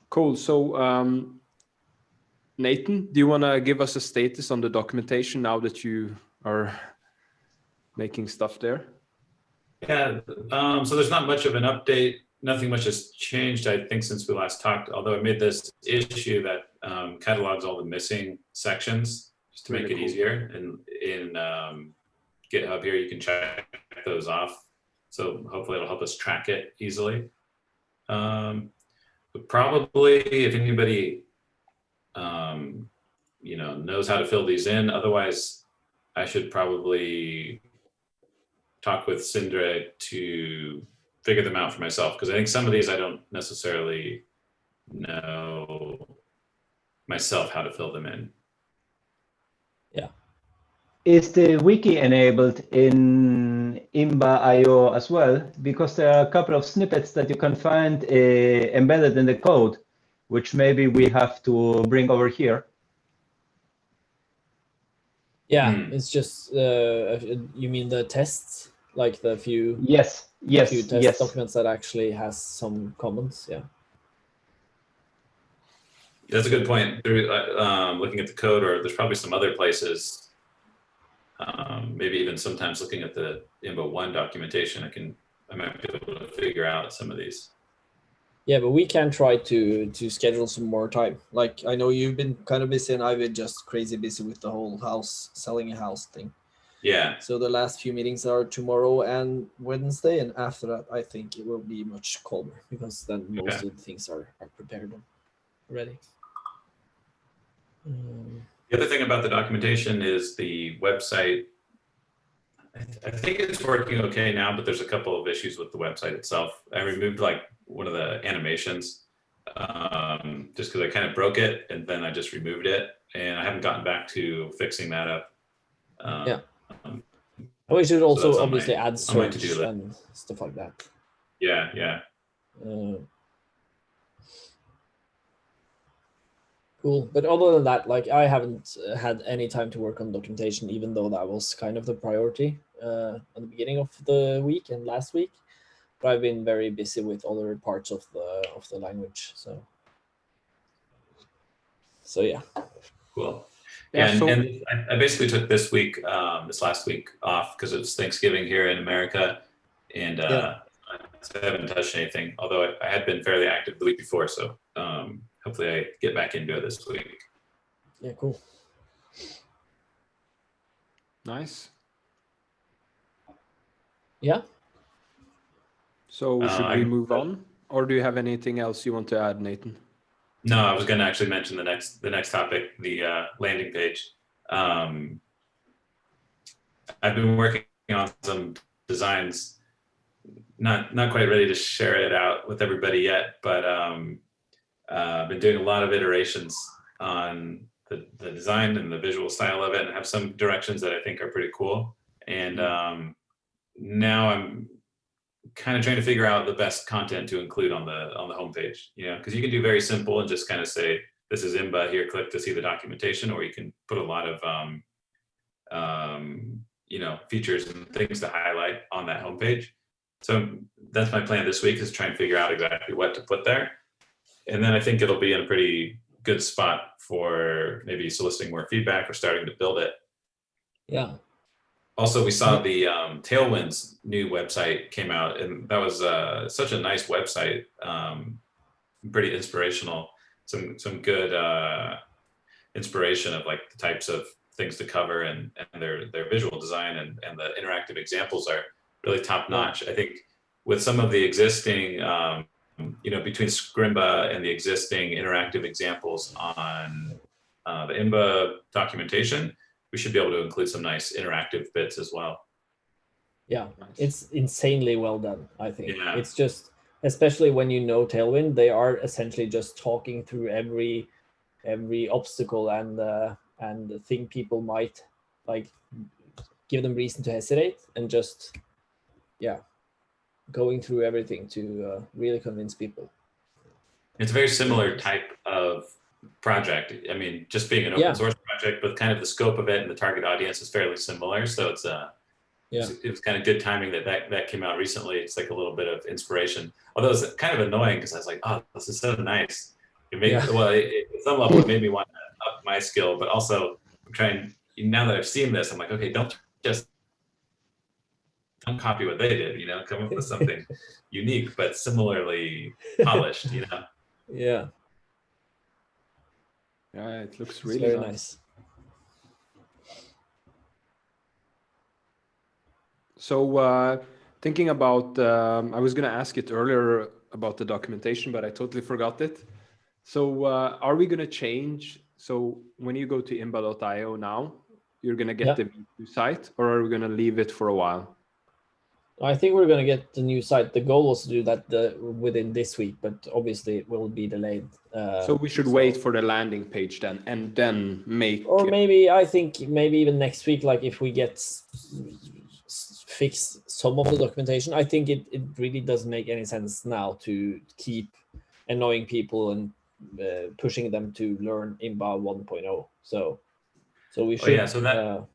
Cool. So, Nathan, do you want to give us a status on the documentation now that you are making stuff there? Yeah, so there's not much of an update. Nothing much has changed, I think, since we last talked, although I made this issue that catalogs all the missing sections just to make it easier. And in GitHub here, you can check those off. So hopefully it'll help us track it easily. But probably if anybody knows how to fill these in, otherwise I should probably talk with Sindre to figure them out for myself, because I think some of these I don't necessarily know myself how to fill them in. Yeah. Is the wiki enabled in Imba.io as well? Because there are a couple of snippets that you can find embedded in the code, which maybe we have to bring over here. Yeah, it's just, you mean the tests, like the few few test documents that actually has some comments? Yeah. That's a good point. Looking at the code, or there's probably some other places, maybe even sometimes looking at the Imba 1 documentation, I might be able to figure out some of these. Yeah, but we can try to schedule some more time. Like, I know you've been kind of busy and I've been just crazy busy with the whole selling a house thing. Yeah. So the last few meetings are tomorrow and Wednesday, and after that, I think it will be much calmer, because then most of the things are prepared already. The other thing about the documentation is the website. I think it's working okay now, but there's a couple of issues with the website itself. I removed like one of the animations just because I kind of broke it, and then I just removed it, and I haven't gotten back to fixing that up. We should also obviously add search and stuff like that. Yeah. Cool. But other than that, like, I haven't had any time to work on documentation, even though that was kind of the priority at the beginning of the week and last week. But I've been very busy with other parts of the language. So yeah. Cool. Yeah, and I basically took this last week off because it's Thanksgiving here in America, and I haven't touched anything, although I had been fairly active the week before, so hopefully I get back into it this week. Yeah, cool. Nice. Yeah. So should we move on, or do you have anything else you want to add, Nathan? No, I was going to actually mention the next topic, the landing page. I've been working on some designs, not quite ready to share it out with everybody yet, but I've been doing a lot of iterations on the design and the visual style of it, and have some directions that I think are pretty cool. And now I'm kind of trying to figure out the best content to include on the homepage, because you can do very simple and just kind of say, this is Imba, here, click to see the documentation, or you can put a lot of features and things to highlight on that homepage. So that's my plan this week, is try and figure out exactly what to put there. And then I think it'll be in a pretty good spot for maybe soliciting more feedback or starting to build it. Yeah. Also, we saw the Tailwind's new website came out, and that was such a nice website, pretty inspirational. Some good inspiration of like the types of things to cover, and their visual design and the interactive examples are really top notch. I think with some of the existing, between Scrimba and the existing interactive examples on the Imba documentation, we should be able to include some nice interactive bits as well. Yeah, it's insanely well done, I think. Yeah. It's just, especially when you know Tailwind, they are essentially just talking through every obstacle and the thing people might like give them reason to hesitate, and just going through everything to really convince people. It's a very similar type of project. I mean, just being an open source project, but kind of the scope of it and the target audience is fairly similar. So it's it was kind of good timing that came out recently. It's like a little bit of inspiration. Although it's kind of annoying because I was like, oh, this is so nice. It made at some level it made me want to up my skill, but also I'm trying. Now that I've seen this, I'm like, okay, don't copy what they did. Come up with something unique but similarly polished. Yeah. Yeah, it looks It's really very nice. nice. So thinking about, I was going to ask it earlier about the documentation, but I totally forgot it. So are we going to change? So when you go to imba.io now, you're going to get the V2 site, or are we going to leave it for a while? I think we're going to get the new site. The goal was to do that within this week, but obviously it will be delayed. So we should wait for the landing page then, and then make. Or maybe I think maybe even next week, like if we get fix some of the documentation, I think it really doesn't make any sense now to keep annoying people and pushing them to learn Imba 1.0. So we should. So that.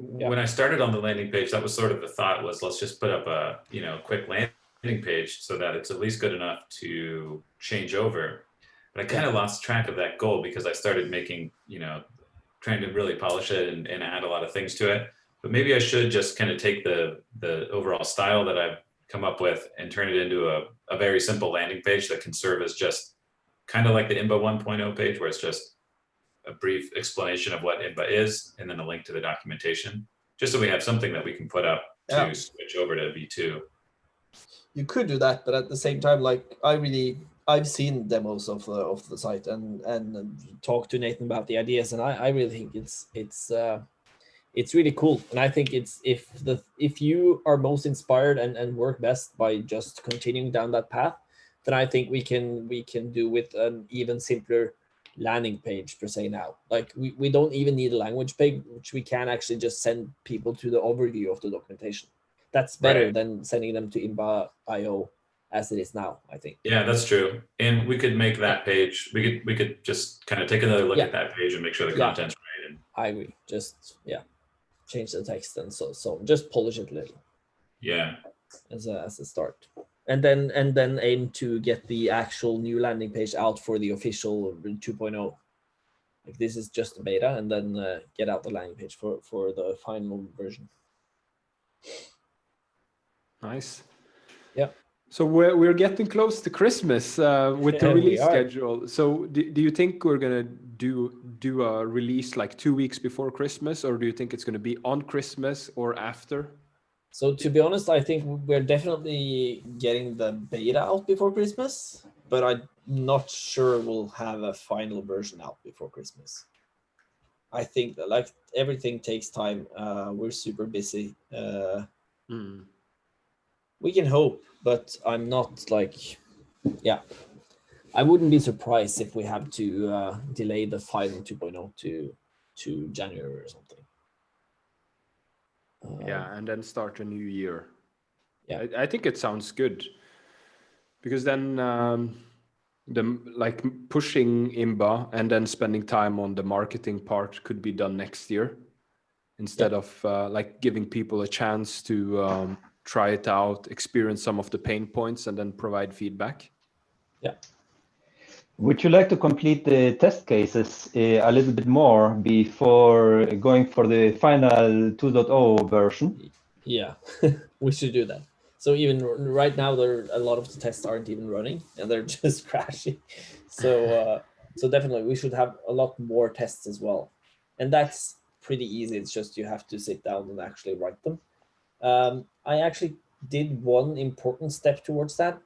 When I started on the landing page, that was sort of the thought was, let's just put up a quick landing page so that it's at least good enough to change over. But I kind of lost track of that goal because I started making, trying to really polish it and add a lot of things to it. But maybe I should just kind of take the overall style that I've come up with and turn it into a very simple landing page that can serve as just kind of like the Imba 1.0 page, where it's just a brief explanation of what Imba is, and then a link to the documentation, just so we have something that we can put up to switch over to V2. You could do that, but at the same time, like I've seen demos of the site and talked to Nathan about the ideas, and I really think it's really cool. And I think it's if you are most inspired and work best by just continuing down that path, then I think we can do with an even simpler landing page per se now. Like we don't even need a language page, which we can actually just send people to the overview of the documentation. That's better than sending them to Imba.io as it is now, I think. Yeah, that's true. And we could make that page, we could just kind of take another look at that page and make sure the content's right. And I agree. Just change the text and so just polish it a little. Yeah. As a start. And then aim to get the actual new landing page out for the official 2.0. Like this is just a beta, and then get out the landing page for the final version. Nice. Yeah. So we're getting close to Christmas with the release schedule. So do you think we're gonna do a release like 2 weeks before Christmas, or do you think it's gonna be on Christmas or after? So to be honest, I think we're definitely getting the beta out before Christmas, but I'm not sure we'll have a final version out before Christmas. I think that like everything takes time. We're super busy. We can hope, but I'm not like, I wouldn't be surprised if we have to delay the final 2.0 to January or something. And then start a new year. Yeah, I think it sounds good, because then the like pushing Imba and then spending time on the marketing part could be done next year, instead of like giving people a chance to try it out, experience some of the pain points, and then provide feedback. Yeah. Would you like to complete the test cases a little bit more before going for the final 2.0 version? Yeah, we should do that. So even right now, a lot of the tests aren't even running, and they're just crashing. So definitely we should have a lot more tests as well, and that's pretty easy. It's just you have to sit down and actually write them. I actually did one important step towards that.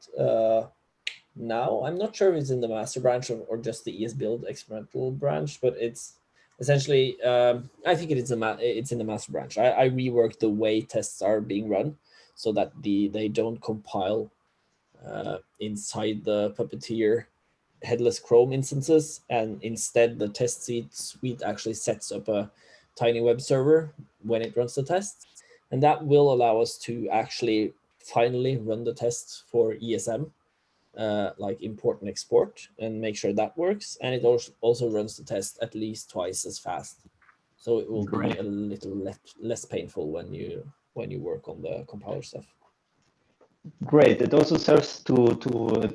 Now I'm not sure if it's in the master branch or just the ES build experimental branch, but it's essentially I think it's in the master branch. I reworked the way tests are being run so that they don't compile inside the Puppeteer headless Chrome instances, and instead the test suite actually sets up a tiny web server when it runs the tests, and that will allow us to actually finally run the tests for ESM. Like import and export, and make sure that works, and it also runs the test at least twice as fast, so it will be a little less painful when you work on the compiler stuff. Great. It also serves to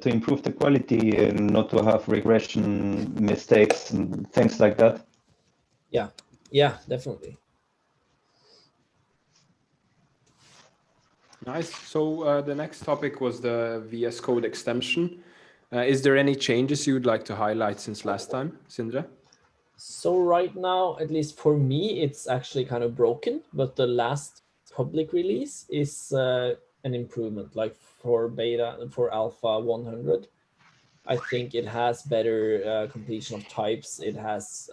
improve the quality and not to have regression mistakes and things like that. Yeah, yeah, definitely. Nice. So the next topic was the VS Code extension. Is there any changes you would like to highlight since last time, Sindre? So right now, at least for me, it's actually kind of broken, but the last public release is an improvement. Like for beta, for alpha 100, I think it has better completion of types. It has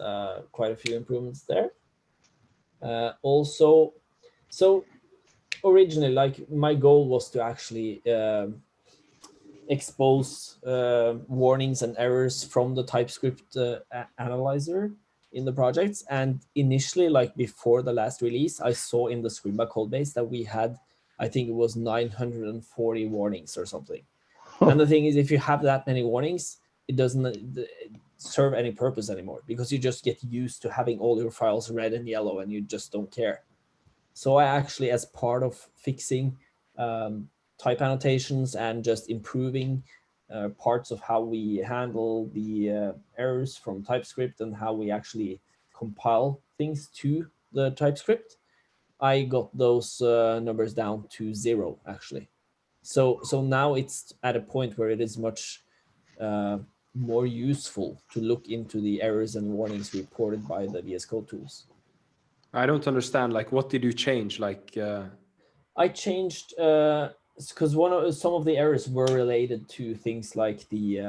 quite a few improvements there. Also, so originally, like my goal was to actually expose warnings and errors from the TypeScript analyzer in the projects. And initially, like before the last release, I saw in the Scrimba codebase that we had, I think it was 940 warnings or something. And the thing is, if you have that many warnings, it doesn't serve any purpose anymore, because you just get used to having all your files red and yellow and you just don't care. So I actually, as part of fixing type annotations and just improving parts of how we handle the errors from TypeScript and how we actually compile things to the TypeScript, I got those numbers down to 0 actually. So now it's at a point where it is much more useful to look into the errors and warnings reported by the VS Code tools. I don't understand. Like, what did you change? Like, I changed because some of the errors were related to things like we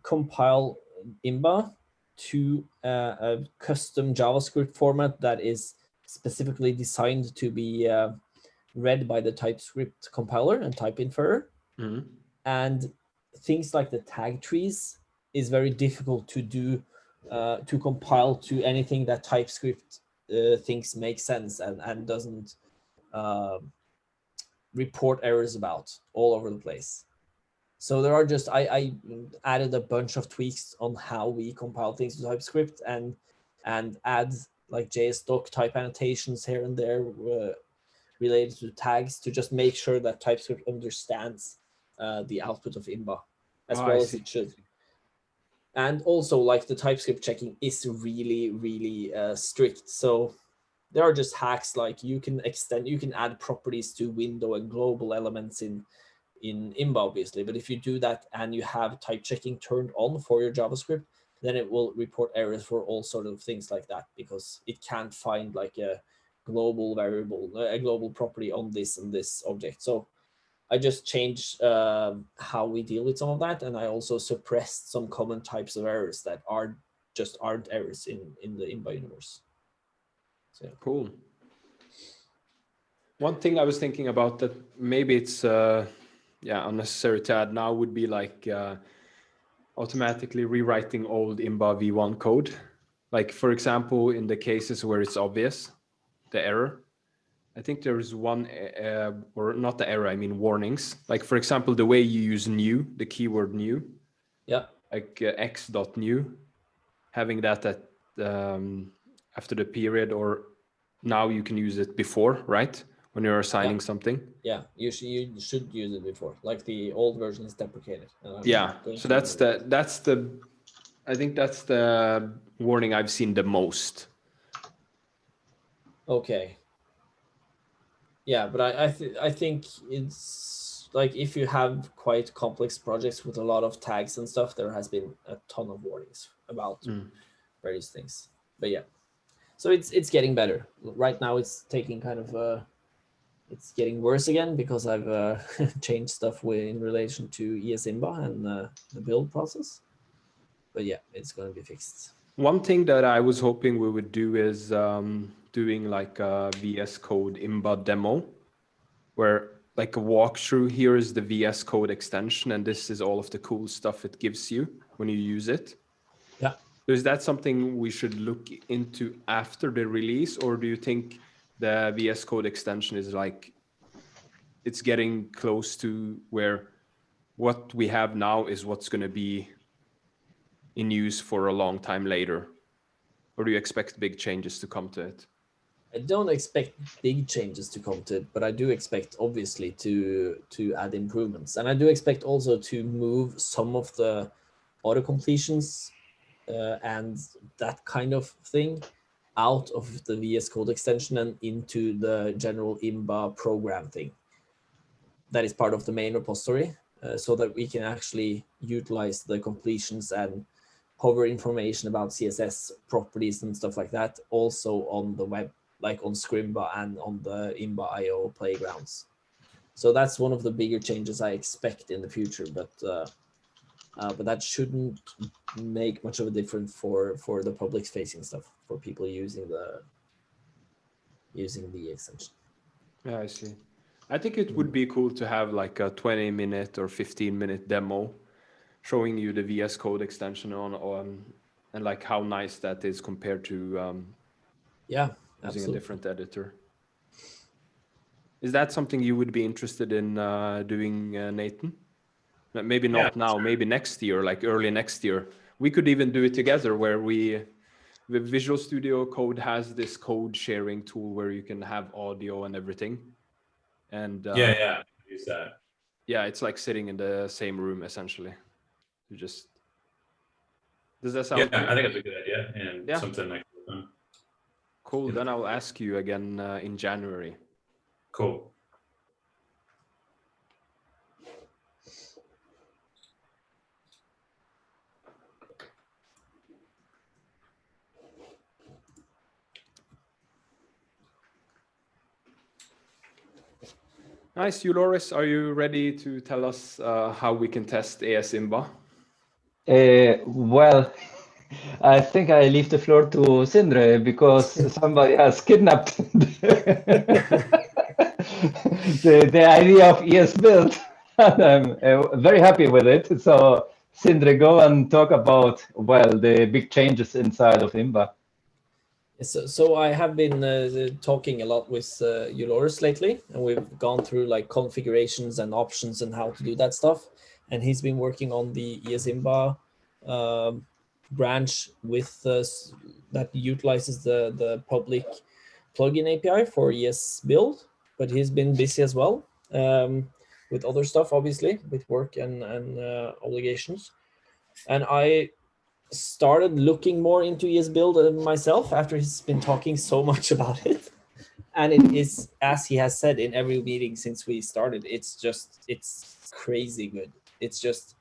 compile Imba to a custom JavaScript format that is specifically designed to be read by the TypeScript compiler and type inferer. mhm. And things like the tag trees is very difficult to do, to compile to anything that TypeScript thinks makes sense and doesn't report errors about all over the place. So there are just, I added a bunch of tweaks on how we compile things to TypeScript and add like JSDoc type annotations here and there related to tags to just make sure that TypeScript understands the output of Imba as Oh, I well as see. it should. And also, like, the TypeScript checking is really, really strict. So there are just hacks, like you can add properties to window and global elements in Imba, obviously. But if you do that and you have type checking turned on for your JavaScript, then it will report errors for all sort of things like that, because it can't find like a global variable, a global property on this and this object. So I just changed how we deal with some of that, and I also suppressed some common types of errors that aren't errors in the Imba universe. So yeah. Cool. One thing I was thinking about that maybe it's unnecessary to add now would be like automatically rewriting old Imba v1 code. Like, for example, in the cases where it's obvious, the error, I think there is one, or not the error, I mean warnings. Like, for example, the way you use new, the keyword new, Yeah. like x.new, having that at after the period, or now you can use it before, right? When you're assigning something. Yeah, you should use it before. Like, the old version is deprecated. Yeah, so that's the I think that's the warning I've seen the most. Okay. Yeah, but I think it's like, if you have quite complex projects with a lot of tags and stuff, there has been a ton of warnings about various things. But yeah, so it's getting better. Right now it's taking kind of it's getting worse again, because I've changed stuff in relation to ESIMBA and the build process. But yeah, it's going to be fixed. One thing that I was hoping we would do is doing like a VS Code Imba demo, where like a walkthrough. Here is the VS Code extension, and this is all of the cool stuff it gives you when you use it. Yeah. So is that something we should look into after the release, or do you think the VS Code extension is like, it's getting close to where what we have now is what's going to be in use for a long time later? Or do you expect big changes to come to it? I don't expect big changes to come to it, but I do expect obviously to add improvements, and I do expect also to move some of the auto completions and that kind of thing out of the VS Code extension and into the general Imba program thing that is part of the main repository, so that we can actually utilize the completions and hover information about CSS properties and stuff like that also on the web, like on Scrimba and on the Imba IO playgrounds. So that's one of the bigger changes I expect in the future, but that shouldn't make much of a difference for the public facing stuff, for people using the extension. Yeah, I see. I think it would be cool to have like a 20-minute or 15-minute demo showing you the VS Code extension on and like how nice that is compared to Yeah, using absolutely. a different editor. Is that something you would be interested in doing, Nathan? Maybe not now, maybe next year, like early next year. We could even do it together where the Visual Studio Code has this code sharing tool where you can have audio and everything. And yeah, use that. yeah, it's like sitting in the same room essentially. You just, does that sound Yeah, good? I think that's a good idea and Yeah. something I can work on. Cool. Then I'll ask you again in January. Cool. Nice. Uloris, are you ready to tell us how we can test AS Imba? Well, I think I leave the floor to Sindre because somebody has kidnapped the idea of ES build. And I'm very happy with it. So Sindre, go and talk about, well, the big changes inside of Imba. So I have been talking a lot with Uloris lately, and we've gone through like configurations and options and how to do that stuff. And he's been working on the ESImba branch with that utilizes the public plugin API for ES build, but he's been busy as well with other stuff, obviously, with work and obligations. And I started looking more into ES build myself after he's been talking so much about it. And it is, as he has said in every meeting since we started, it's crazy good. It's just,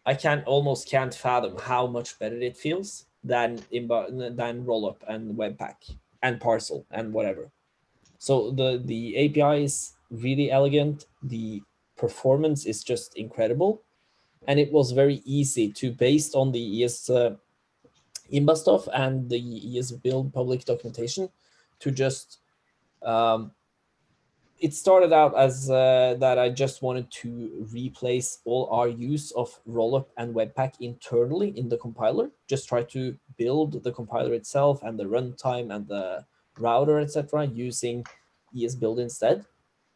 I almost can't fathom how much better it feels than Rollup and Webpack and Parcel and whatever. So the API is really elegant. The performance is just incredible. And it was very easy to, based on the ES Imba stuff and the ES build public documentation, to just, it started out as that I just wanted to replace all our use of Rollup and Webpack internally in the compiler, just try to build the compiler itself and the runtime and the router, etc., using ES build instead.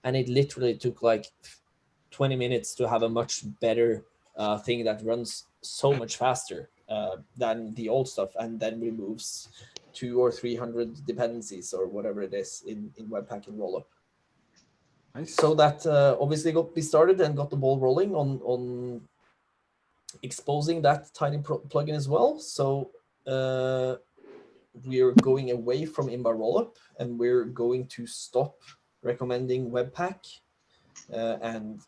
And it literally took like 20 minutes to have a much better thing that runs so much faster than the old stuff, and then removes 200 or 300 dependencies or whatever it is in Webpack and Rollup. Nice. So that obviously got me started and got the ball rolling on exposing that tiny plugin as well. So we're going away from Imba Rollup, and we're going to stop recommending Webpack and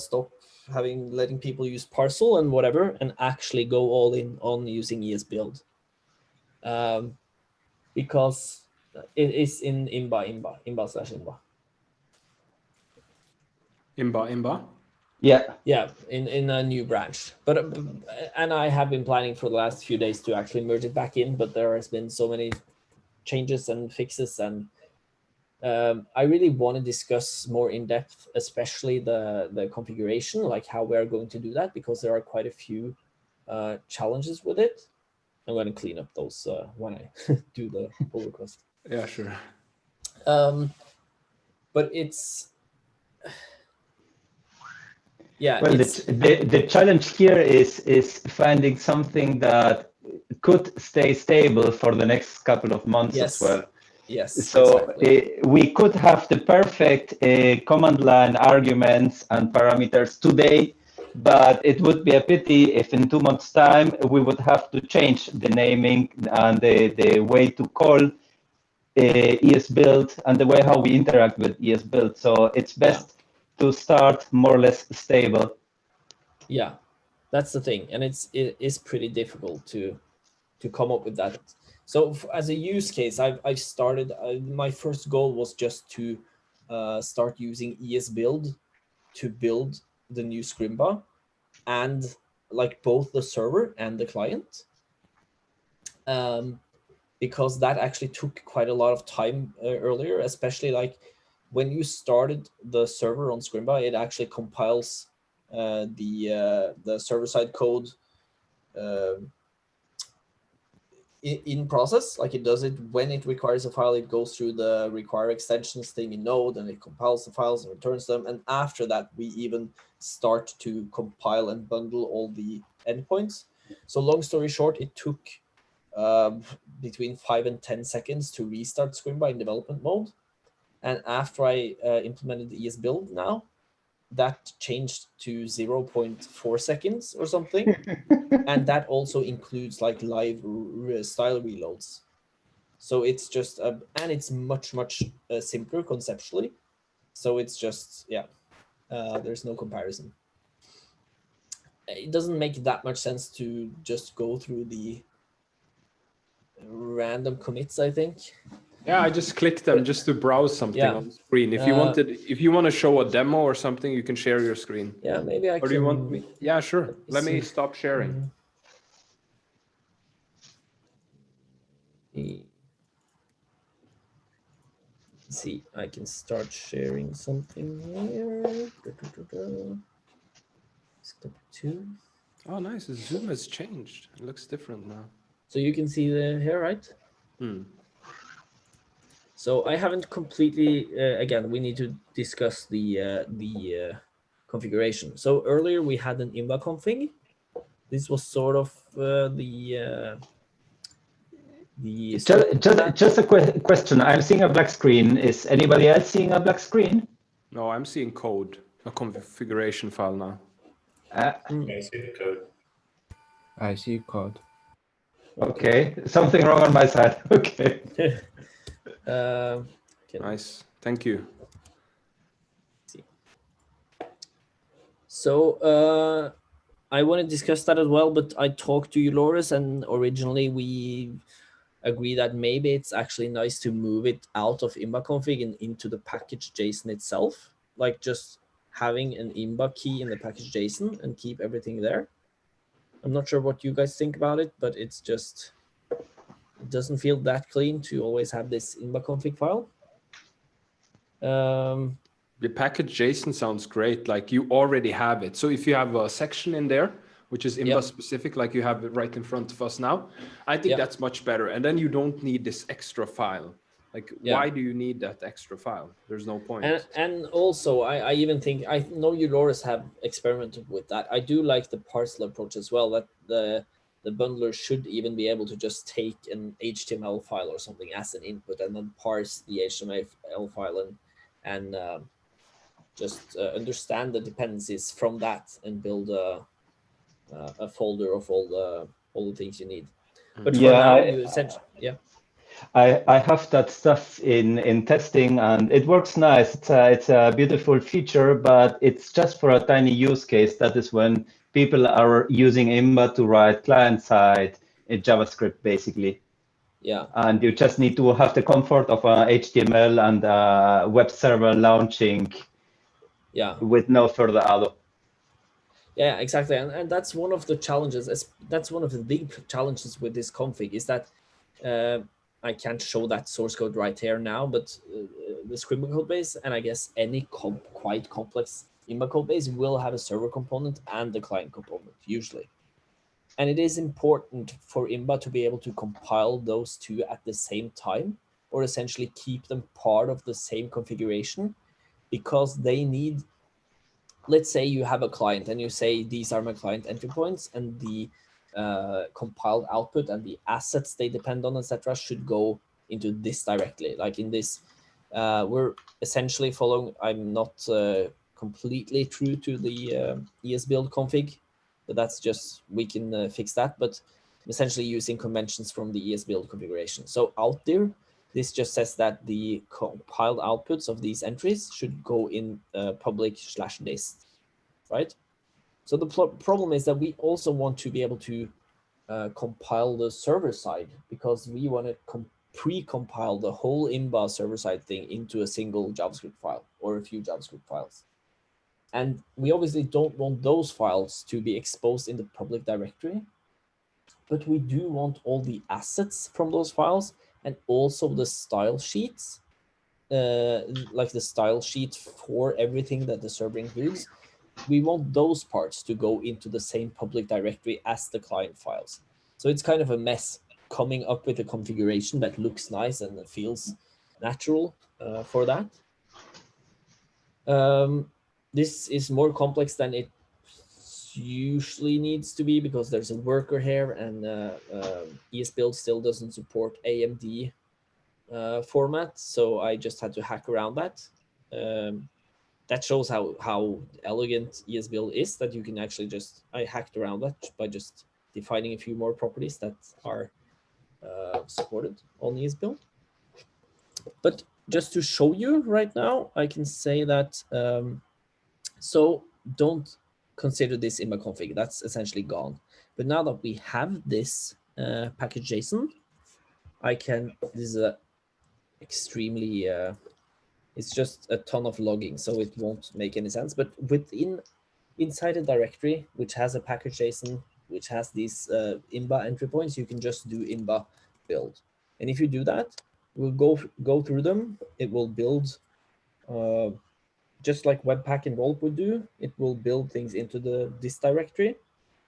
stop letting people use Parcel and whatever, and actually go all in on using ES build, because it is in Imba Imba. Yeah, in a new branch. But and I have been planning for the last few days to actually merge it back in, but there has been so many changes and fixes, and I really want to discuss more in depth, especially the configuration, like how we are going to do that, because there are quite a few challenges with it. I'm going to clean up those when I do the pull request. Yeah, sure. But it's, yeah. Well, the challenge here is finding something that could stay stable for the next couple of months as well. Yes. So Exactly. we could have the perfect command line arguments and parameters today, but it would be a pity if in 2 months' time we would have to change the naming and the way to call ESBuild and the way how we interact with ESBuild. So it's best to start more or less stable. Yeah, that's the thing, and it is pretty difficult to come up with that. So as a use case, I've started. My first goal was just to start using ESBuild to build the new Scrimba, and like both the server and the client, because that actually took quite a lot of time earlier, especially like when you started the server on Scrimba, it actually compiles the server side code in process. Like it does it when it requires a file, it goes through the require extensions thing in Node, and it compiles the files and returns them. And after that, we even start to compile and bundle all the endpoints. So long story short, it took between 5 and 10 seconds to restart Scrimba in development mode. And after I implemented the ESBuild now, that changed to 0.4 seconds or something. And that also includes like live style reloads. So it's just, and it's much simpler conceptually. So it's just, there's no comparison. It doesn't make that much sense to just go through the random commits, I think. Yeah, I just clicked them just to browse something Yeah. on the screen. If you want to show a demo or something, you can share your screen. Yeah, maybe I Or can. do you want me? Yeah, sure. Let me see. stop sharing. See, I can start sharing something here. Step 2. Oh, nice. The zoom has changed. It looks different now. So you can see the here, right? So I haven't completely. Again, we need to discuss the configuration. So earlier we had an Imba config. This was sort of the Just a question. I'm seeing a black screen. Is anybody else seeing a black screen? No, I'm seeing code, a configuration file now. I see the code. I see code. Okay, something wrong on my side. Okay. Nice. Thank you. So I want to discuss that as well, but I talked to you, Loris, and originally we agreed that maybe it's actually nice to move it out of Imba config and into the package JSON itself, like just having an Imba key in the package JSON and keep everything there. I'm not sure what you guys think about it, but it's just, it doesn't feel that clean to always have this Imba config file. The package JSON sounds great. Like you already have it. So if you have a section in there, which is Imba specific, like you have it right in front of us now, I think that's much better. And then you don't need this extra file. Like, why do you need that extra file? There's no point. And also, I even think, I know you, Loris, have experimented with that. I do like the parcel approach as well, that the bundler should even be able to just take an HTML file or something as an input and then parse the HTML file and just understand the dependencies from that and build a folder of all the things you need. But for now, you essentially, I have that stuff in testing and it works nice. It's a beautiful feature, but it's just for a tiny use case. That is when people are using Imba to write client-side JavaScript, basically. Yeah. And you just need to have the comfort of HTML and a web server launching with no further ado. Yeah, exactly. And that's one of the challenges. That's one of the big challenges with this config is that I can't show that source code right here now, but the Scrimba code base, and I guess any quite complex Imba code base will have a server component and the client component, usually. And it is important for Imba to be able to compile those two at the same time, or essentially keep them part of the same configuration, because they need, let's say you have a client and you say, these are my client entry points, and the compiled output and the assets they depend on, etc., should go into this directly. Like in this, we're essentially following, I'm not completely true to the ESBuild config, but that's just, we can fix that, but I'm essentially using conventions from the ESBuild configuration. So out there, this just says that the compiled outputs of these entries should go in public/dist, right? So the problem is that we also want to be able to compile the server side, because we want to pre-compile the whole Imba server side thing into a single JavaScript file or a few JavaScript files. And we obviously don't want those files to be exposed in the public directory, but we do want all the assets from those files and also the style sheets, like the style sheet for everything that the server includes. We want those parts to go into the same public directory as the client files. So it's kind of a mess coming up with a configuration that looks nice and feels natural for that. This is more complex than it usually needs to be, because there's a worker here, and ESBuild still doesn't support AMD format, so I just had to hack around that. That shows how elegant ESBuild is, that you can actually just, I hacked around that by just defining a few more properties that are supported on ESBuild. But just to show you right now, I can say that, so don't consider this Imba config, that's essentially gone. But now that we have this package JSON, I can, this is a extremely, it's just a ton of logging, so it won't make any sense. But inside a directory, which has a package JSON, which has these Imba entry points, you can just do Imba build. And if you do that, we'll go through them. It will build, just like Webpack and Rolp would do, it will build things into this directory.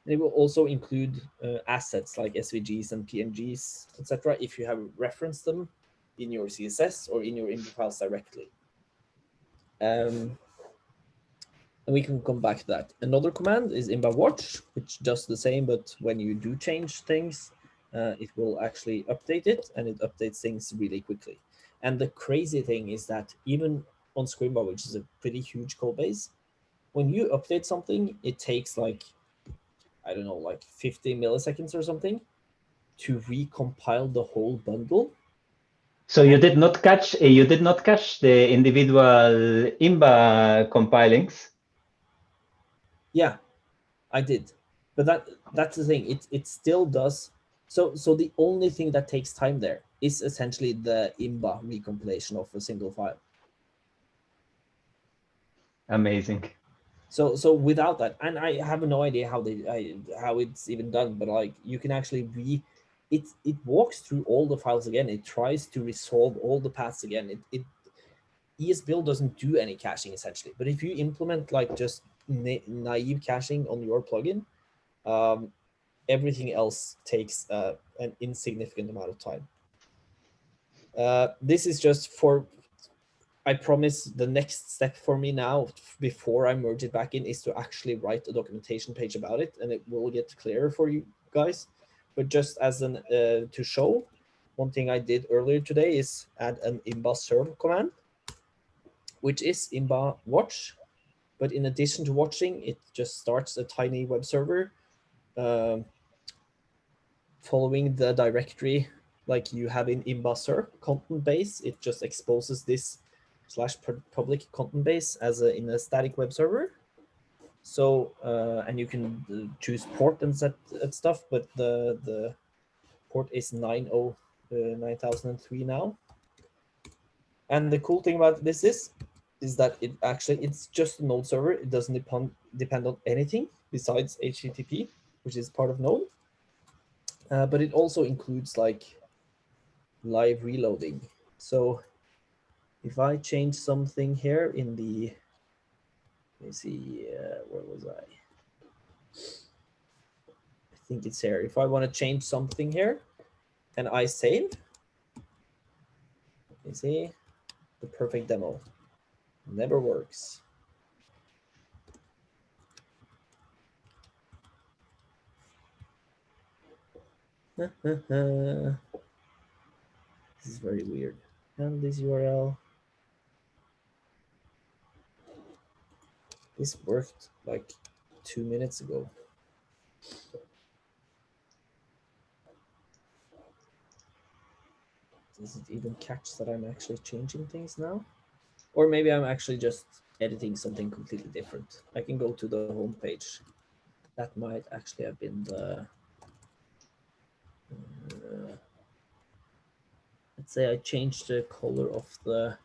And it will also include assets like SVGs and PNGs, etc., if you have referenced them in your CSS or in your Imba files directly. And we can come back to that. Another command is Imba watch, which does the same, but when you do change things, it will actually update it, and it updates things really quickly. And the crazy thing is that even on Scri, which is a pretty huge code base, when you update something, it takes like, I don't know, like 50 milliseconds or something to recompile the whole bundle. So you did not catch the individual Imba compilings? Yeah, I did, but that's the thing. It still does. So the only thing that takes time there is essentially the Imba recompilation of a single file. Amazing. So without that, and I have no idea how it's even done, but like you can actually it walks through all the files again. It tries to resolve all the paths again. ESBuild doesn't do any caching essentially, but if you implement like just naive caching on your plugin, everything else takes an insignificant amount of time. This is just for, I promise the next step for me now, before I merge it back in, is to actually write a documentation page about it, and it will get clearer for you guys. But just as an to show, one thing I did earlier today is add an Imba serve command, which is Imba watch. But in addition to watching, it just starts a tiny web server following the directory like you have in Imba serve content base. It just exposes this /public content base as in a static web server. So and you can choose port and set stuff, but the port is 9003 now. And the cool thing about this is that it's just a Node server. It doesn't depend on anything besides HTTP, which is part of Node. But it also includes like live reloading. So if I change something here in the, let me see, where was I? I think it's here. If I want to change something here and I save, let me see, the perfect demo never works. This is very weird. And this URL. This worked like 2 minutes ago. Does it even catch that I'm actually changing things now? Or maybe I'm actually just editing something completely different. I can go to the home page. That might actually have been the... let's say I changed the color of the...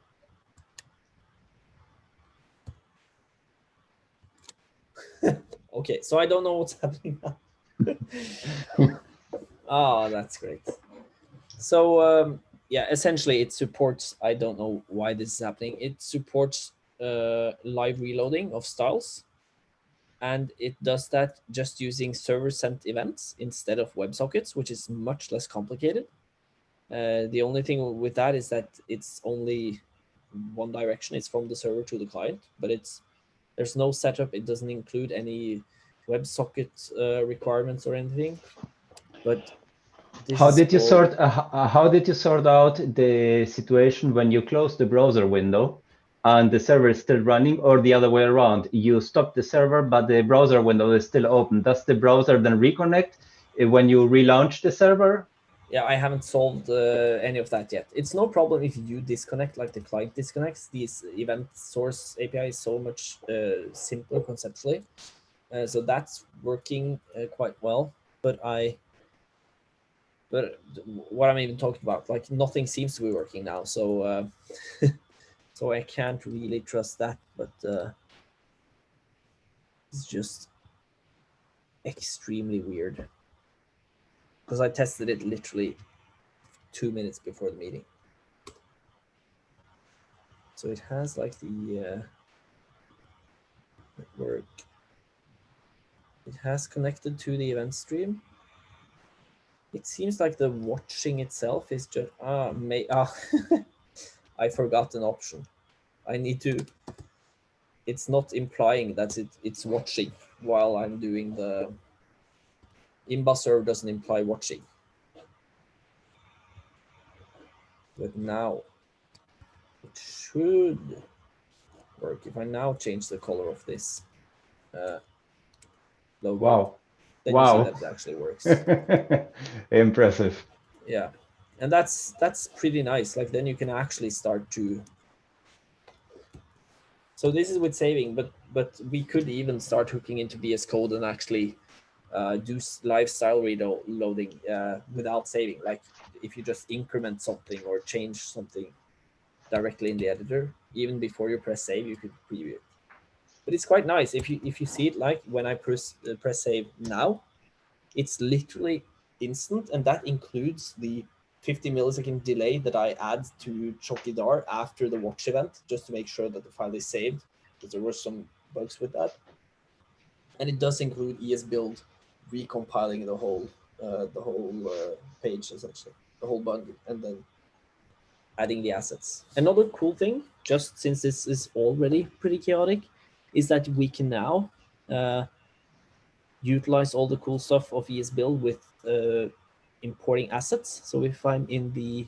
Okay, so I don't know what's happening now. Oh, that's great. So yeah, essentially it supports, I don't know why this is happening. It supports live reloading of styles. And it does that just using server sent events instead of WebSockets, which is much less complicated. The only thing with that is that it's only one direction. It's from the server to the client, but there's no setup. It doesn't include any WebSocket requirements or anything. But how did you sort out the situation when you close the browser window and the server is still running, or the other way around? You stop the server, but the browser window is still open. Does the browser then reconnect when you relaunch the server? Yeah, I haven't solved any of that yet. It's no problem if you disconnect, like the client disconnects. These event source API is so much simpler conceptually. So that's working quite well. But what I'm even talking about, like nothing seems to be working now. So so I can't really trust that. But it's just extremely weird because I tested it literally 2 minutes before the meeting. So it has like the network. It has connected to the event stream. It seems like the watching itself is just I forgot an option. I need to. It's not implying that it's watching while I'm doing the Imba server doesn't imply watching. But now it should work. If I now change the color of this logo, Wow. then Wow. you see that it actually works. Impressive. Yeah. And that's pretty nice. Like then you can actually start to. So this is with saving, but we could even start hooking into VS Code and actually do live style reloading without saving. Like if you just increment something or change something directly in the editor, even before you press save, you could preview it. But it's quite nice if you see it. Like when I press save now, it's literally instant, and that includes the 50 millisecond delay that I add to Chokidar after the watch event, just to make sure that the file is saved, because there were some bugs with that. And it does include ESBuild recompiling the whole page, essentially, the whole bundle, and then adding the assets. Another cool thing, just since this is already pretty chaotic, is that we can now utilize all the cool stuff of ESBuild with importing assets. So if I'm in the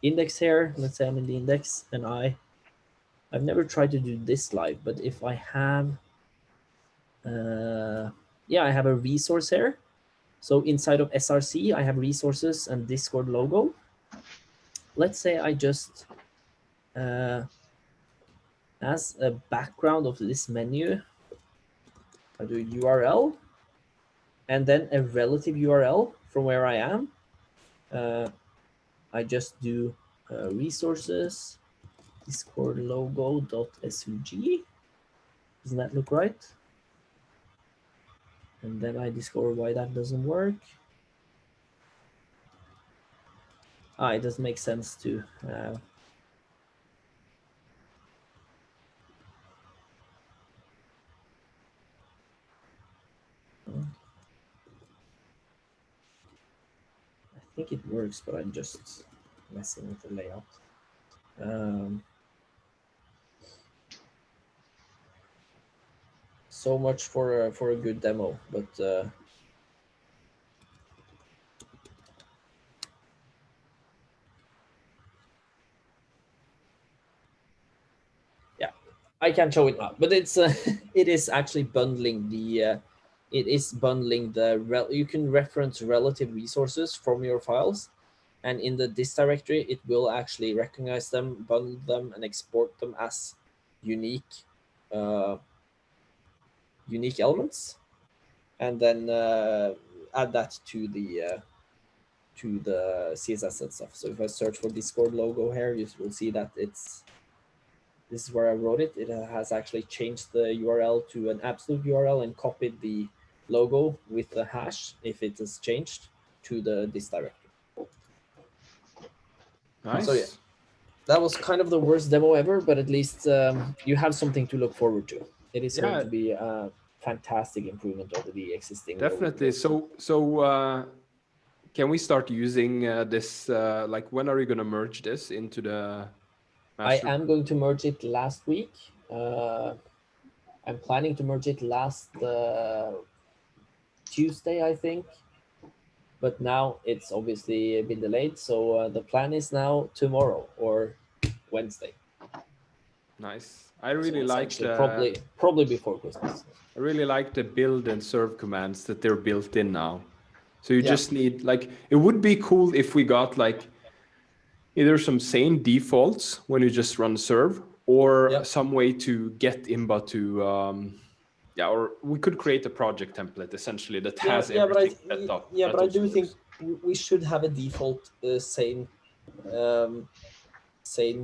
index here, let's say I'm in the index, and I've never tried to do this live, but if I have, I have a resource here. So inside of SRC, I have resources and Discord logo. Let's say I just, as a background of this menu, I do URL, and then a relative URL from where I am. I just do resources, Discord logo.svg. Doesn't that look right? And then I discover why that doesn't work. It doesn't make sense to I think it works, but I'm just messing with the layout. So much for a good demo, but I can't show it now, but it's it is actually bundling the you can reference relative resources from your files, and in the this directory it will actually recognize them, bundle them, and export them as unique unique elements, and then add that to the CSS and stuff. So if I search for Discord logo here, you will see that this is where I wrote it. It has actually changed the URL to an absolute URL and copied the logo with the hash, if it is changed, to this directory. Nice. So yeah, that was kind of the worst demo ever, but at least you have something to look forward to. It is going to be a fantastic improvement over the existing. Definitely. So can we start using this? Like, when are you going to merge this into the master? I am going to merge it last week. I'm planning to merge it last Tuesday, I think. But now it's obviously been delayed. So the plan is now tomorrow or Wednesday. Nice. I really like probably before Christmas. I really like the build and serve commands that they're built in now. So you just need, like, it would be cool if we got like either some sane defaults when you just run serve, or some way to get Imba to or we could create a project template essentially that has everything set up. Yeah, but I do think we should have a default sane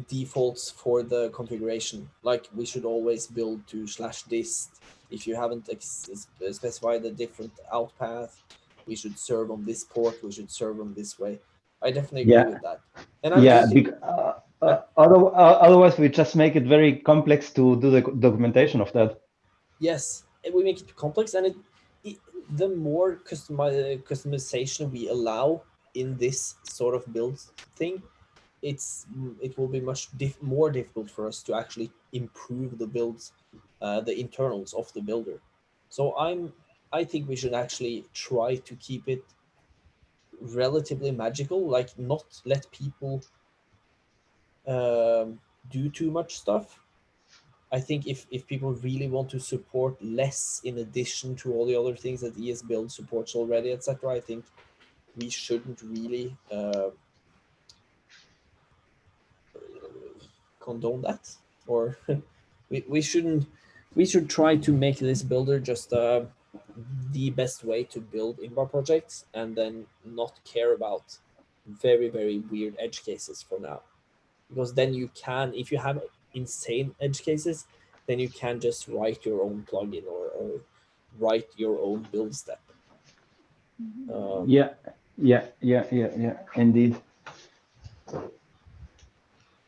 defaults for the configuration. Like, we should always build to /dist. If you haven't specified a different out path, we should serve on this port, we should serve on this way. I definitely agree with that. And otherwise we just make it very complex to do the documentation of that. Yes, we make it complex, and the more customization we allow in this sort of build thing, it will be much more difficult for us to actually improve the builds, the internals of the builder. So I think we should actually try to keep it relatively magical, like not let people do too much stuff. I think if people really want to support less in addition to all the other things that ESBuild supports already, etc., I think we shouldn't really condone that, or we should try to make this builder just the best way to build Imba projects, and then not care about very, very weird edge cases for now, because then you can, if you have insane edge cases, then you can just write your own plugin or write your own build step. Yeah, indeed.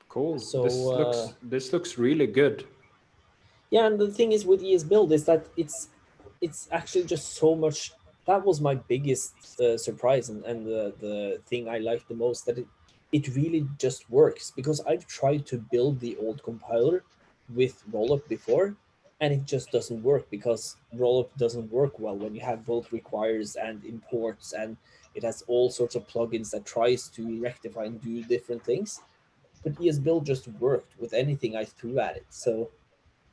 Cool. So this looks really good. Yeah, and the thing is with ESBuild is that it's actually just so much. That was my biggest surprise, and the thing I liked the most, that it really just works, because I've tried to build the old compiler with Rollup before, and it just doesn't work, because Rollup doesn't work well when you have both requires and imports, and it has all sorts of plugins that tries to rectify and do different things. But ESBuild just worked with anything I threw at it. So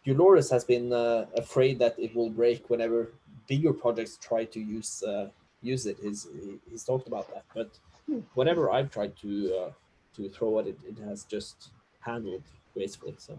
Dolores has been afraid that it will break whenever bigger projects try to use it. He's talked about that. But whenever I've tried to throw at it, it has just handled gracefully. So.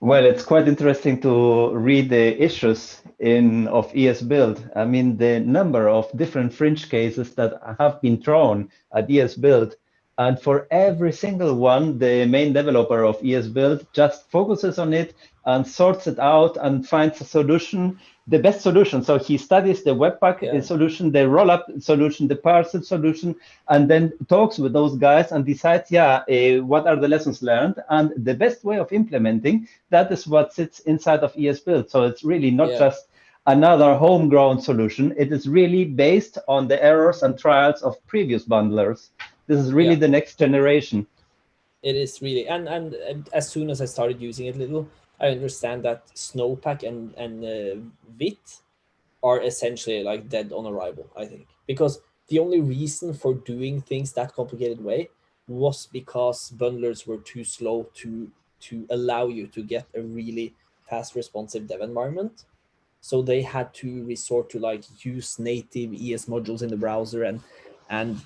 Well, it's quite interesting to read the issues of ESBuild. I mean, the number of different fringe cases that have been thrown at ESBuild, and for every single one, the main developer of ESBuild just focuses on it and sorts it out and finds a solution, the best solution. So he studies the Webpack solution, the rollup solution, the parcel solution, and then talks with those guys and decides, what are the lessons learned, and the best way of implementing that is what sits inside of ESBuild. So it's really not just another homegrown solution. It is really based on the errors and trials of previous bundlers. This is really the next generation. It is really, and as soon as I started using it a little, I understand that Snowpack and Vit are essentially like dead on arrival, I think. Because the only reason for doing things that complicated way was because bundlers were too slow to allow you to get a really fast responsive dev environment. So they had to resort to like use native ES modules in the browser and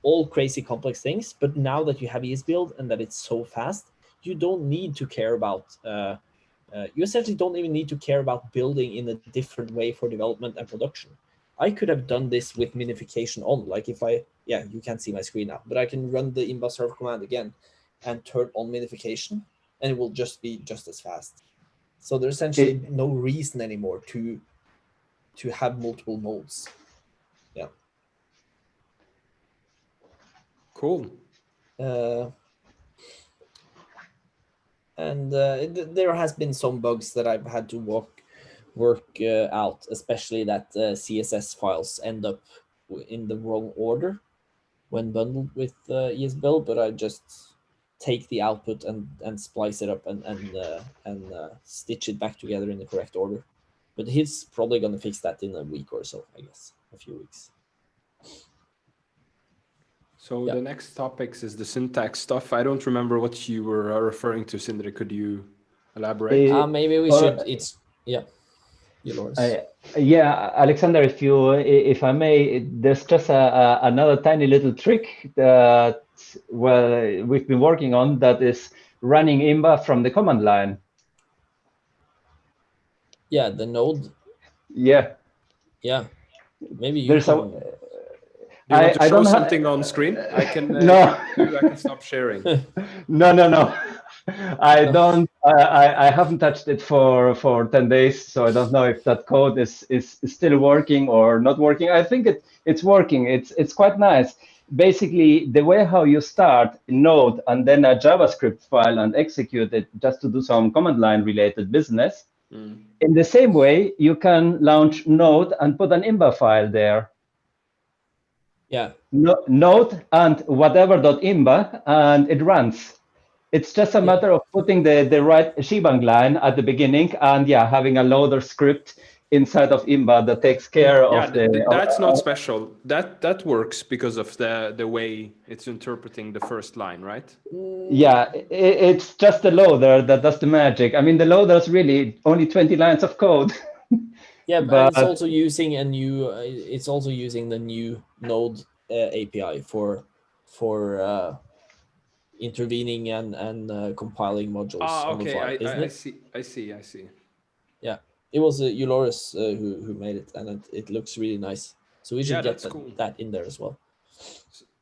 all crazy complex things. But now that you have ES build and that it's so fast, you don't need to care about you essentially don't even need to care about building in a different way for development and production. I could have done this with minification on, like if you can't see my screen now, but I can run the Imba serve command again and turn on minification, and it will just be just as fast. So there's essentially no reason anymore to have multiple modes. Yeah. Cool. There has been some bugs that I've had to work out, especially that CSS files end up in the wrong order when bundled with ESBuild, but I just take the output and splice it up and stitch it back together in the correct order. But he's probably going to fix that in a week or so, I guess, a few weeks. So the next topics is the syntax stuff. I don't remember what you were referring to, Sindre. Could you elaborate? Maybe we should. It's Yeah, Alexander, if I may, there's just another tiny little trick that we've been working on, that is running Imba from the command line. Yeah, the node. Yeah. Yeah, maybe you There's can. Do you want to I show don't something on screen? I can. No. I can stop sharing. No. I don't. I haven't touched it for 10 days, so I don't know if that code is still working or not working. I think it's working. It's quite nice. Basically, the way how you start Node and then a JavaScript file and execute it just to do some command line related business. In the same way, you can launch Node and put an Imba file there. Yeah. Node and whatever.imba, and it runs. It's just a matter of putting the right shebang line at the beginning and having a loader script inside of Imba that takes care of the. That's not special. That works because of the way it's interpreting the first line, right? Yeah, it's just the loader that does the magic. I mean, the loader's really only 20 lines of code. Yeah, but it's also using a new. It's also using the new Node API for intervening and compiling modules on the fly, isn't it? I see. Yeah, it was Euloris who made it, and it looks really nice. So we should get that in there as well.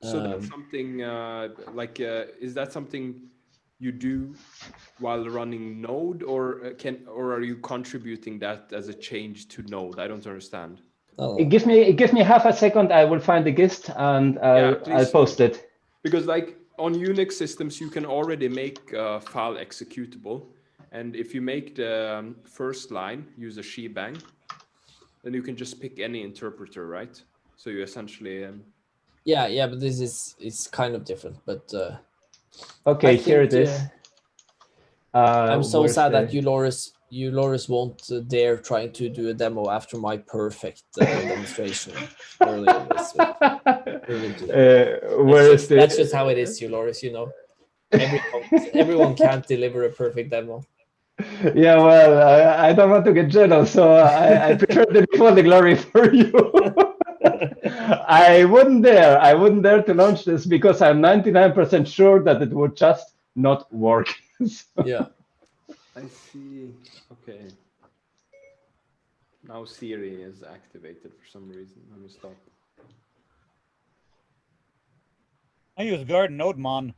So that's something is that something you do while running Node, or are you contributing that as a change to Node? I don't understand. It gives me half a second. I will find the gist and I'll post it. Because like on Unix systems, you can already make a file executable, and if you make the first line use a shebang, then you can just pick any interpreter, right? So you essentially. Yeah, but this is kind of different. But okay, here it is. I'm so sad that Euloris won't dare trying to do a demo after my perfect demonstration earlier this week. That's just how it is, Euloris. You know, everyone can't deliver a perfect demo. Yeah, well, I don't want to get jealous, so I prefer the before the glory for you. I wouldn't dare to launch this because I'm 99% sure that it would just not work. So. Yeah. I see. Okay. Now Siri is activated for some reason. Let me stop. I use Garden NodeMon.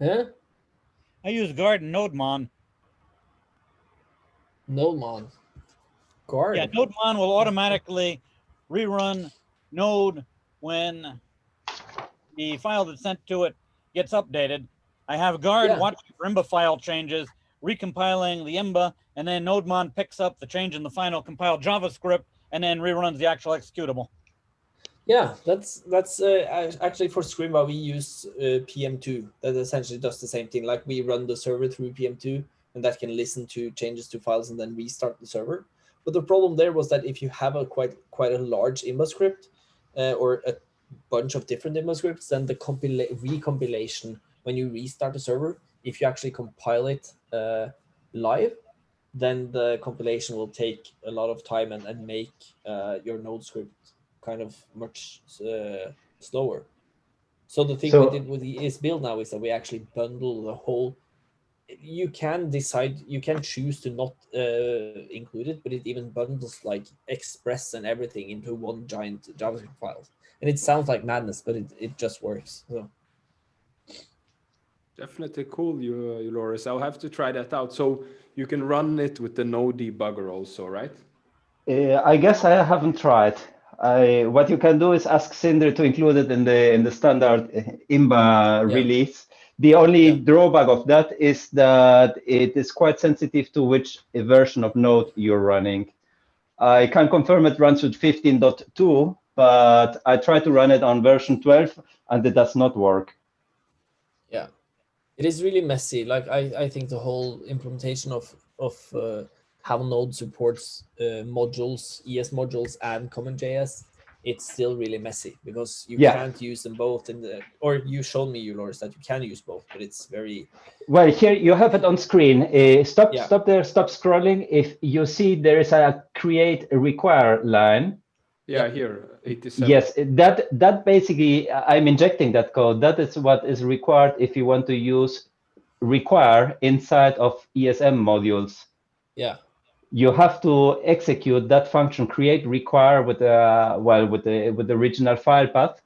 Huh? I use Garden NodeMon. NodeMon. Garden. Yeah, NodeMon will automatically rerun Node when the file that's sent to it gets updated. I have Guard watching for Imba file changes, recompiling the Imba, and then NodeMon picks up the change in the final compiled JavaScript and then reruns the actual executable. Yeah, that's actually for Scrimba we use PM2 that essentially does the same thing. Like we run the server through PM2, and that can listen to changes to files and then restart the server. But the problem there was that if you have a quite a large Imba script or a bunch of different Imba scripts, then the recompilation when you restart the server if you actually compile it live, then the compilation will take a lot of time and make your node script kind of much slower. So the thing we did with the ES build now is that we actually bundle the whole. You can decide, you can choose to not include it, but it even bundles like Express and everything into one giant JavaScript file. And it sounds like madness, but it just works. So. Definitely cool, Loris. I'll have to try that out. So you can run it with the node debugger also, right? I guess I haven't tried. What you can do is ask Sindre to include it in the standard Imba release. The only drawback of that is that it is quite sensitive to which version of Node you're running. I can confirm it runs with 15.2, but I tried to run it on version 12 and it does not work. Yeah, it is really messy. Like I think the whole implementation of how Node supports modules, ES modules, and CommonJS, it's still really messy because you can't use them both in the. Or you showed me, Loris, that you can use both, but it's very. Well, here you have it on screen. Stop there. Stop scrolling. If you see there is a create a require line. Yeah, here 87. Yes, that basically I'm injecting that code. That is what is required if you want to use require inside of ESM modules. Yeah. You have to execute that function, create require with the original file path,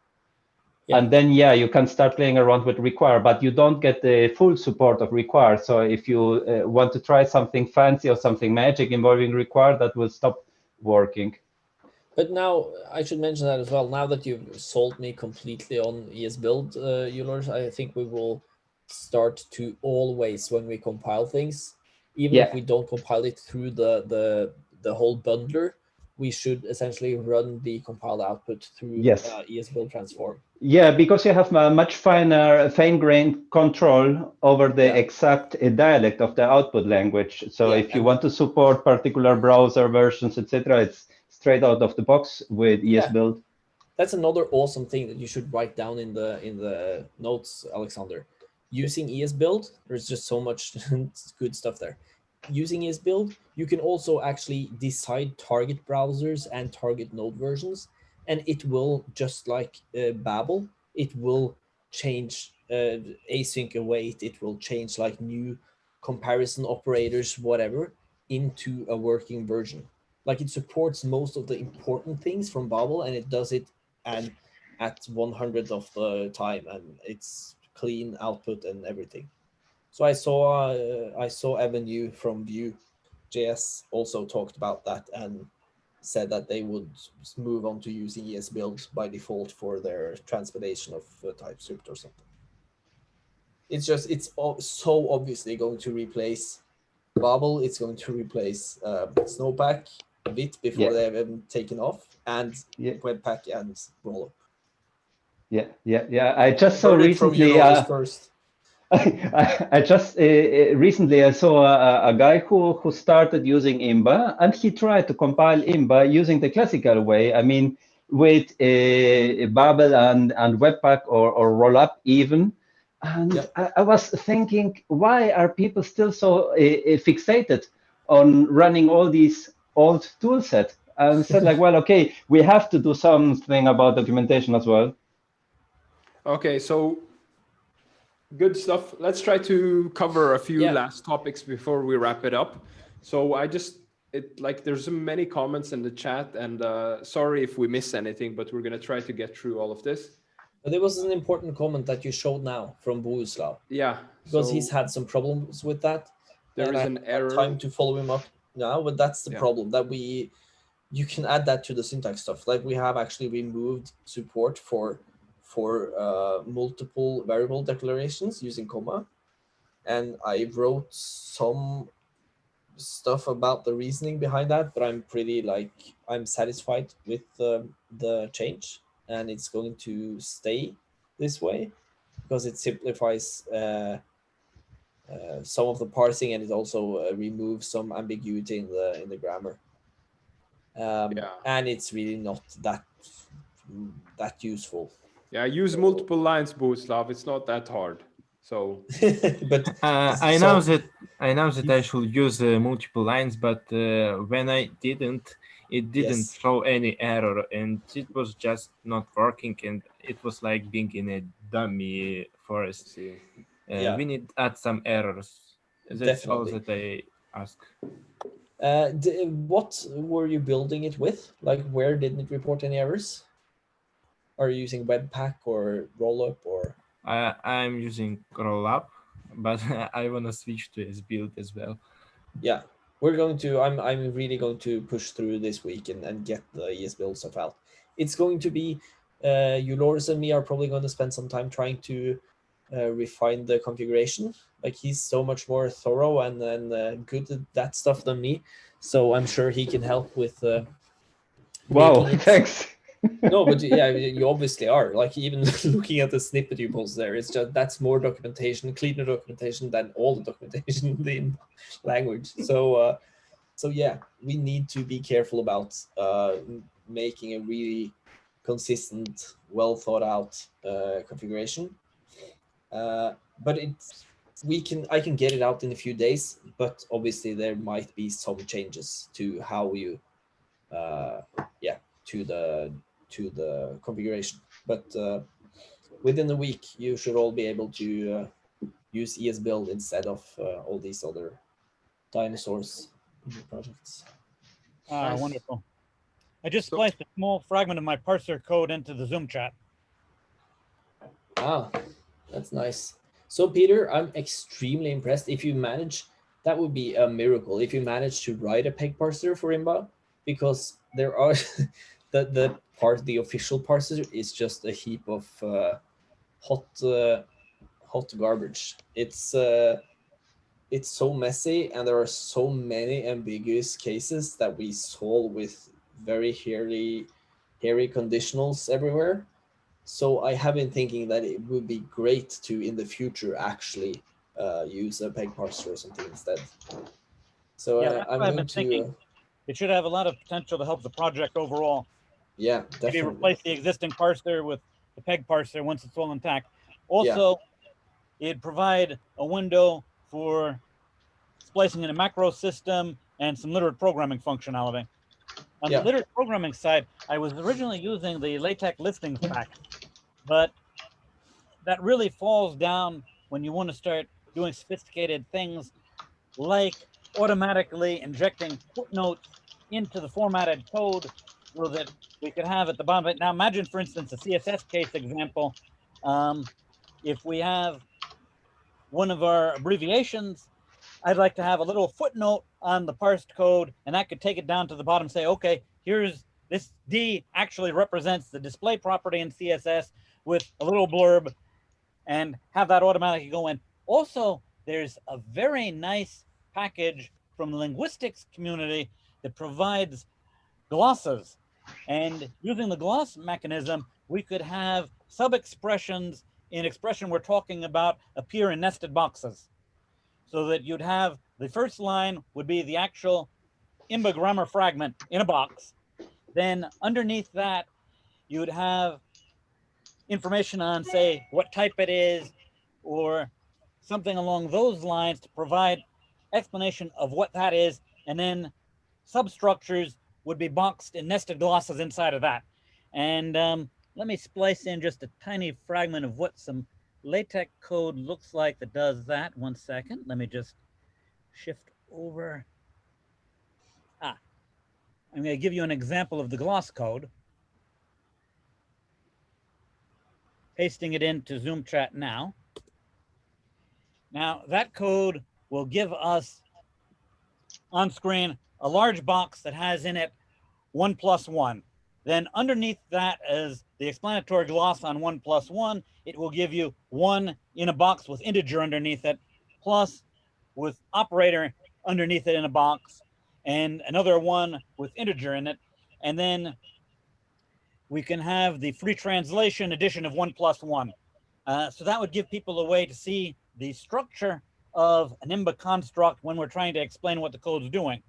and then you can start playing around with require, but you don't get the full support of require. So if you want to try something fancy or something magic involving require, that will stop working. But now I should mention that as well. Now that you've sold me completely on ES build, Loris, I think we will start to always, when we compile things, even if we don't compile it through the whole bundler, we should essentially run the compiled output through ES build transform. Yeah, because you have a much fine-grained control over the exact dialect of the output language. So if you want to support particular browser versions, etc., it's straight out of the box with ES build. That's another awesome thing that you should write down in the notes, Alexander. Using ES build, there's just so much good stuff there. Using ES build, you can also actually decide target browsers and target node versions, and it will, just like Babel, it will change async await, it will change like new comparison operators, whatever, into a working version. Like it supports most of the important things from Babel, and it does it and at 100th of the time, and it's clean output and everything. So I saw Avenue from Vue.js also talked about that and said that they would move on to using ES build by default for their transportation of TypeScript or something. It's so obviously going to replace Babel. It's going to replace Snowpack a bit before they have even taken off, and Webpack and Rollup. Yeah. I just saw recently. First. I just recently I saw a guy who started using Imba, and he tried to compile Imba using the classical way. I mean, with Babel and Webpack or Rollup even. And I was thinking, why are people still so fixated on running all these old tool sets? And said like, well, okay, we have to do something about documentation as well. Okay, so good stuff. Let's try to cover a few last topics before we wrap it up. So there's so many comments in the chat, and sorry if we miss anything, but we're gonna try to get through all of this. There was an important comment that you showed now from Bohuslav. Yeah. Because he's had some problems with that. There is an error. Time to follow him up now, but that's the problem, that you can add that to the syntax stuff. Like we have actually removed support for multiple variable declarations using comma. And I wrote some stuff about the reasoning behind that, but I'm satisfied with the change, and it's going to stay this way because it simplifies some of the parsing, and it also removes some ambiguity in the grammar. And it's really not that useful. Yeah, use multiple lines, Bohuslav. It's not that hard. So But I so- know that I should use multiple lines, but when I didn't, it didn't Yes. throw any error, and it was just not working, and it was like being in a dummy forest. see. Yeah. We need to add some errors. That's Definitely. all that I ask. What were you building it with? Like, where didn't it report any errors? Are you using Webpack or Rollup or? I'm using Rollup, but I wanna switch to S-Build as well. Yeah, we're going to. I'm really going to push through this week and get the ES-Build stuff out. It's going to be. You, Loris, and me are probably going to spend some time trying to refine the configuration. Like, he's so much more thorough and good at that stuff than me, so I'm sure he can help with. Wow, making it- thanks. No, but yeah, you obviously are. Like, even looking at the snippet you post there, it's just that's more documentation, cleaner documentation than all the documentation in the language. So yeah, we need to be careful about making a really consistent, well thought out configuration. But I can get it out in a few days, but obviously there might be some changes to how you to the configuration. But within a week, you should all be able to use ES-Build instead of all these other dinosaurs in your projects. Nice. Wonderful. I just spliced a small fragment of my parser code into the Zoom chat. Ah, that's nice. So, Peter, I'm extremely impressed. If you manage, that would be a miracle. If you manage to write a peg parser for Imba, because there are the official parser is just a heap of hot garbage. It's so messy, and there are so many ambiguous cases that we solve with very hairy conditionals everywhere. So I have been thinking that it would be great to, in the future, actually use a peg parser or something instead. So Yeah, that's I'm what I've going been thinking. to. It should have a lot of potential to help the project overall. Yeah, Maybe definitely. replace the existing parser with the peg parser once it's all intact. Also, it'd provide a window for splicing in a macro system and some literate programming functionality. On the literate programming side, I was originally using the LaTeX listings pack, but that really falls down when you want to start doing sophisticated things like automatically injecting footnotes into the formatted code so that we could have at the bottom of it. Now imagine, for instance, a CSS case example. If we have one of our abbreviations, I'd like to have a little footnote on the parsed code, and that could take it down to the bottom and say, okay, here's this D actually represents the display property in CSS with a little blurb, and have that automatically go in. Also, there's a very nice package from the linguistics community that provides glosses. And using the gloss mechanism, we could have sub-expressions in expression we're talking about appear in nested boxes. So that you'd have the first line would be the actual Imba grammar fragment in a box. Then underneath that, you would have information on, say, what type it is, or something along those lines to provide explanation of what that is. And then substructures would be boxed in nested glosses inside of that. And let me splice in just a tiny fragment of what some LaTeX code looks like that does that. 1 second. Let me just shift over. I'm going to give you an example of the gloss code. Pasting it into Zoom chat now. Now that code will give us on screen a large box that has in it 1+1. Then underneath that is the explanatory gloss on 1+1. It will give you 1 in a box with integer underneath it, plus with operator underneath it in a box, and another 1 with integer in it. And then we can have the free translation addition of 1+1. So that would give people a way to see the structure of an Imba construct when we're trying to explain what the code's doing.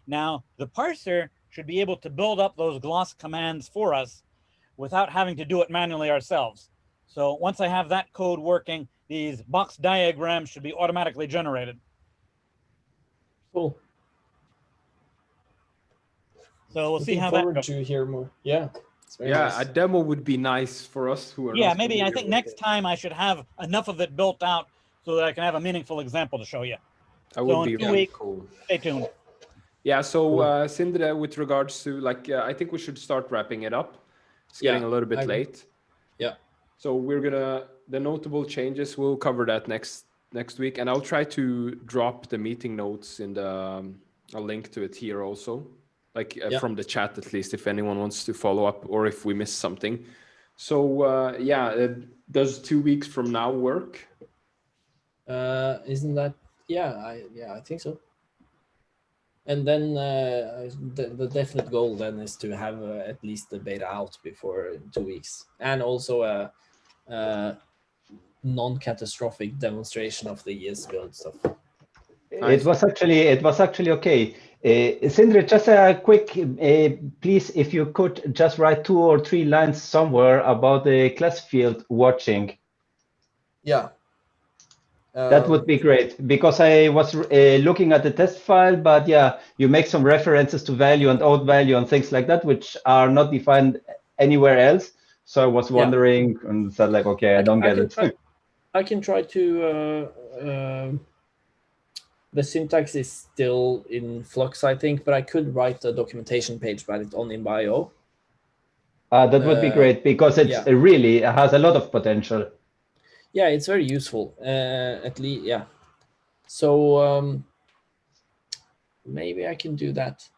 Now, the parser should be able to build up those gloss commands for us without having to do it manually ourselves. So once I have that code working, these box diagrams should be automatically generated. Cool. So we'll see Looking how that forward goes. to hear more. Yeah. It's very Yeah, nice. a demo would be nice for us who are Yeah, not maybe I familiar think with next it. time I should have enough of it built out so that I can have a meaningful example to show you. That would So be in 2 really weeks, cool. stay tuned. Yeah, so Cool. Sindre, with regards to I think we should start wrapping it up. It's Yeah, getting a little I bit agree. late. Yeah. So we're gonna the notable changes. We'll cover that next week, and I'll try to drop the meeting notes in the a link to it here also, Yeah. from the chat at least, if anyone wants to follow up or if we missed something. So does 2 weeks from now work? Isn't that? Yeah, I think so. And then the definite goal then is to have at least the beta out before 2 weeks, and also a non-catastrophic demonstration of the ES build stuff. Nice. It was actually okay. Sindre, just a quick, please, if you could just write 2 or 3 lines somewhere about the class field watching. Yeah. That would be great, because I was looking at the test file, but yeah, you make some references to value and out value and things like that, which are not defined anywhere else. So I was wondering and said like, okay, I don't get it. I can try to. The syntax is still in flux, I think, but I could write a documentation page about it on Imba.io. That would be great, because it really has a lot of potential. Yeah, it's very useful. At least, yeah. So maybe I can do that.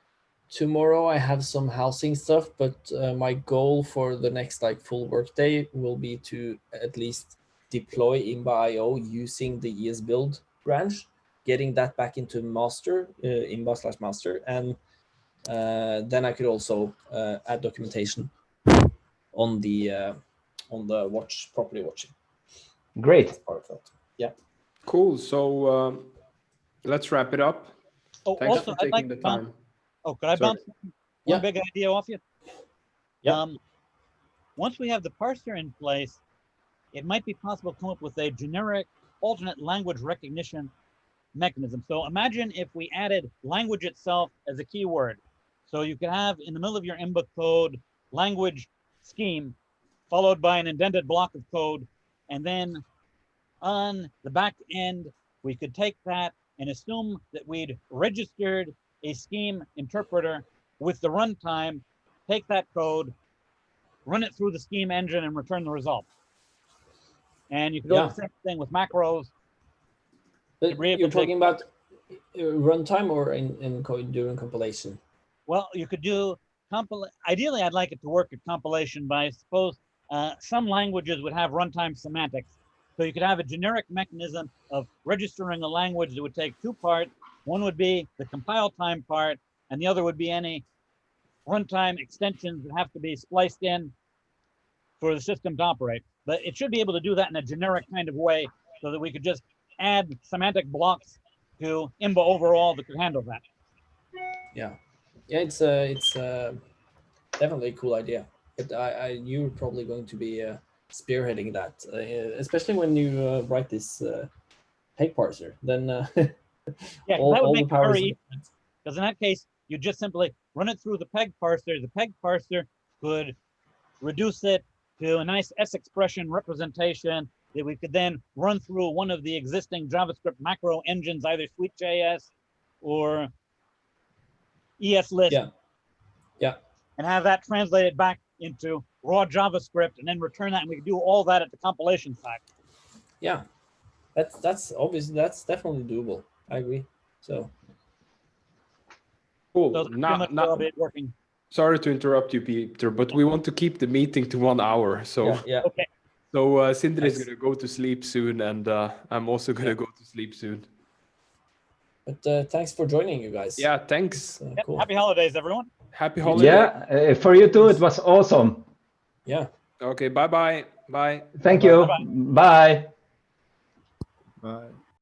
Tomorrow I have some housing stuff, but my goal for the next full workday will be to at least deploy Imba.io using the ES build branch, getting that back into master, Imba/master, and then I could also add documentation on the property watching. Great. That's part of that. Yeah. Cool. So let's wrap it up. Oh, Thanks also, for taking the time. Could I bounce one big idea off you? Yeah. Once we have the parser in place, it might be possible to come up with a generic alternate language recognition mechanism. So imagine if we added language itself as a keyword. So you could have in the middle of your Imba code language scheme followed by an indented block of code, and then on the back end we could take that and assume that we'd registered a scheme interpreter with the runtime, take that code, run it through the scheme engine, and return the result. And you could do the same thing with macros. But you're talking about runtime or in code during compilation? Well, you could do ideally I'd like it to work at compilation, but I suppose some languages would have runtime semantics. So you could have a generic mechanism of registering a language that would take 2 parts. One would be the compile time part, and the other would be any runtime extensions that have to be spliced in for the system to operate. But it should be able to do that in a generic kind of way so that we could just add semantic blocks to Imba overall that could handle that. Yeah, it's definitely a cool idea. But you're probably going to be spearheading that, especially when you write this peg parser. Then that would make it very easy. Because in that case, you just simply run it through the peg parser. The peg parser could reduce it to a nice S expression representation that we could then run through one of the existing JavaScript macro engines, either Sweet.js or ESList. Yeah. And have that translated back into raw JavaScript and then return that, and we can do all that at the compilation side. Yeah. That's obviously, that's definitely doable. I agree. So cool. So not working. Sorry to interrupt you, Peter, but we want to keep the meeting to 1 hour. So yeah. Okay. So Sindre is going to go to sleep soon, and I'm also going to go to sleep soon. But thanks for joining, you guys. Yeah, thanks. Cool. Happy holidays, everyone. Happy holidays. Yeah, for you too. It was awesome. Yeah. Okay, bye-bye. Bye. Thank you. Bye-bye. Bye. Bye.